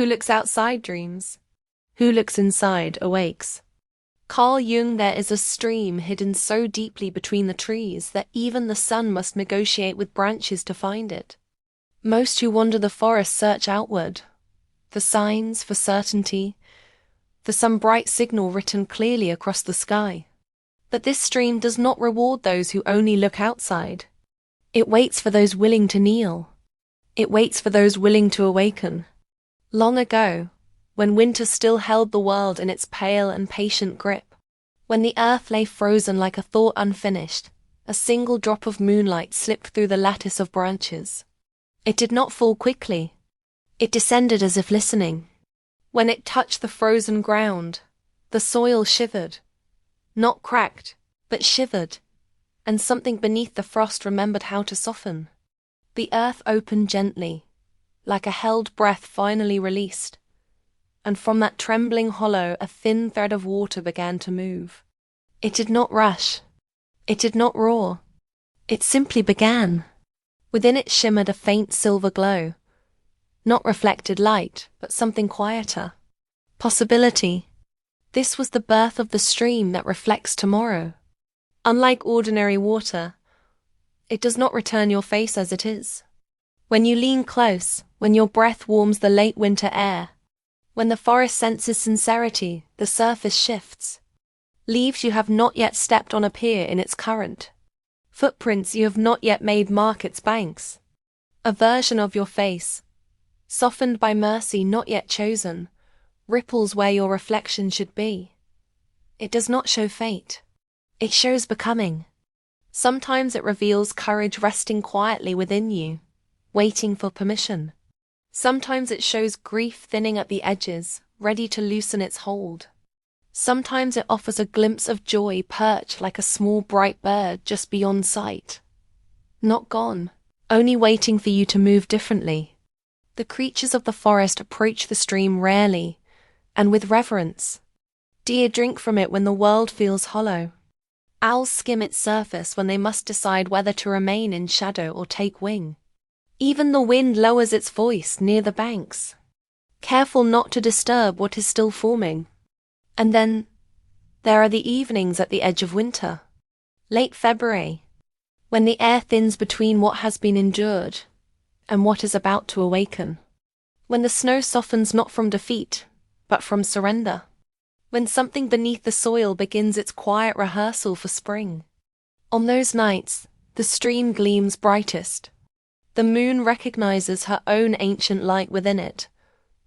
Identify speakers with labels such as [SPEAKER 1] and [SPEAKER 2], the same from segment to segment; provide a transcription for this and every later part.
[SPEAKER 1] Who looks outside dreams. Who looks inside awakes. Carl Jung, there is a stream hidden so deeply between the trees that even the sun must negotiate with branches to find it. Most who wander the forest search outward, for signs, for certainty, for some bright signal written clearly across the sky. But this stream does not reward those who only look outside. It waits for those willing to kneel. It waits for those willing to awaken. Long ago, when winter still held the world in its pale and patient grip, when the earth lay frozen like a thought unfinished, a single drop of moonlight slipped through the lattice of branches. It did not fall quickly. It descended as if listening. When it touched the frozen ground, the soil shivered. Not cracked, but shivered, and something beneath the frost remembered how to soften. The earth opened gently, like a held breath finally released, and from that trembling hollow a thin thread of water began to move. It did not rush. It did not roar. It simply began. Within it shimmered a faint silver glow. Not reflected light, but something quieter. Possibility. This was the birth of the stream that reflects tomorrow. Unlike ordinary water, it does not return your face as it is. When you lean close, when your breath warms the late winter air, when the forest senses sincerity, the surface shifts. Leaves you have not yet stepped on appear in its current. Footprints you have not yet made mark its banks. A version of your face, softened by mercy not yet chosen, ripples where your reflection should be. It does not show fate. It shows becoming. Sometimes it reveals courage resting quietly within you, waiting for permission. Sometimes it shows grief thinning at the edges, ready to loosen its hold. Sometimes it offers a glimpse of joy perched like a small bright bird just beyond sight. Not gone, only waiting for you to move differently. The creatures of the forest approach the stream rarely, and with reverence. Deer drink from it when the world feels hollow. Owls skim its surface when they must decide whether to remain in shadow or take wing. Even the wind lowers its voice near the banks, careful not to disturb what is still forming. And then, there are the evenings at the edge of winter. Late February, when the air thins between what has been endured and what is about to awaken. When the snow softens not from defeat, but from surrender. When something beneath the soil begins its quiet rehearsal for spring. On those nights, the stream gleams brightest. The moon recognizes her own ancient light within it,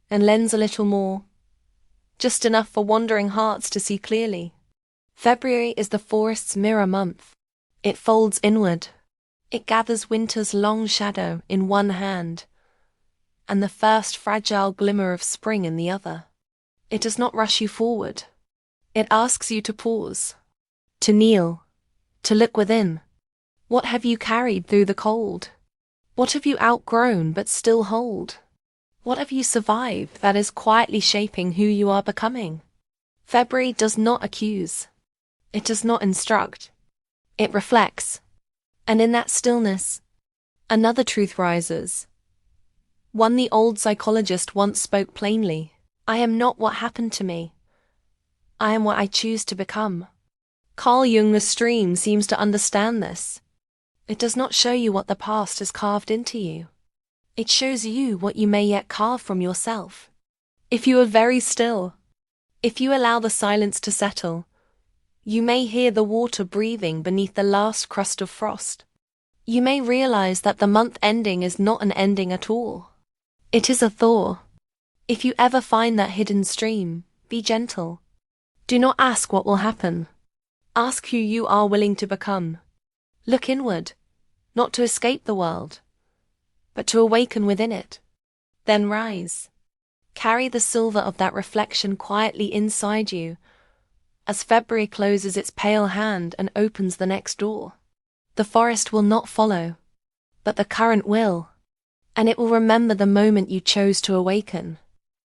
[SPEAKER 1] and lends a little more, just enough for wandering hearts to see clearly. February is the forest's mirror month. It folds inward. It gathers winter's long shadow in one hand, and the first fragile glimmer of spring in the other. It does not rush you forward. It asks you to pause, to kneel, to look within. What have you carried through the cold? What have you outgrown but still hold? What have you survived that is quietly shaping who you are becoming? February does not accuse. It does not instruct. It reflects. And in that stillness, another truth rises. One the old psychologist once spoke plainly. I am not what happened to me. I am what I choose to become. Carl Jung, the stream, seems to understand this. It does not show you what the past has carved into you. It shows you what you may yet carve from yourself. If you are very still, if you allow the silence to settle, you may hear the water breathing beneath the last crust of frost. You may realize that the month ending is not an ending at all. It is a thaw. If you ever find that hidden stream, be gentle. Do not ask what will happen. Ask who you are willing to become. Look inward, not to escape the world, but to awaken within it. Then rise. Carry the silver of that reflection quietly inside you, as February closes its pale hand and opens the next door. The forest will not follow, but the current will, and it will remember the moment you chose to awaken.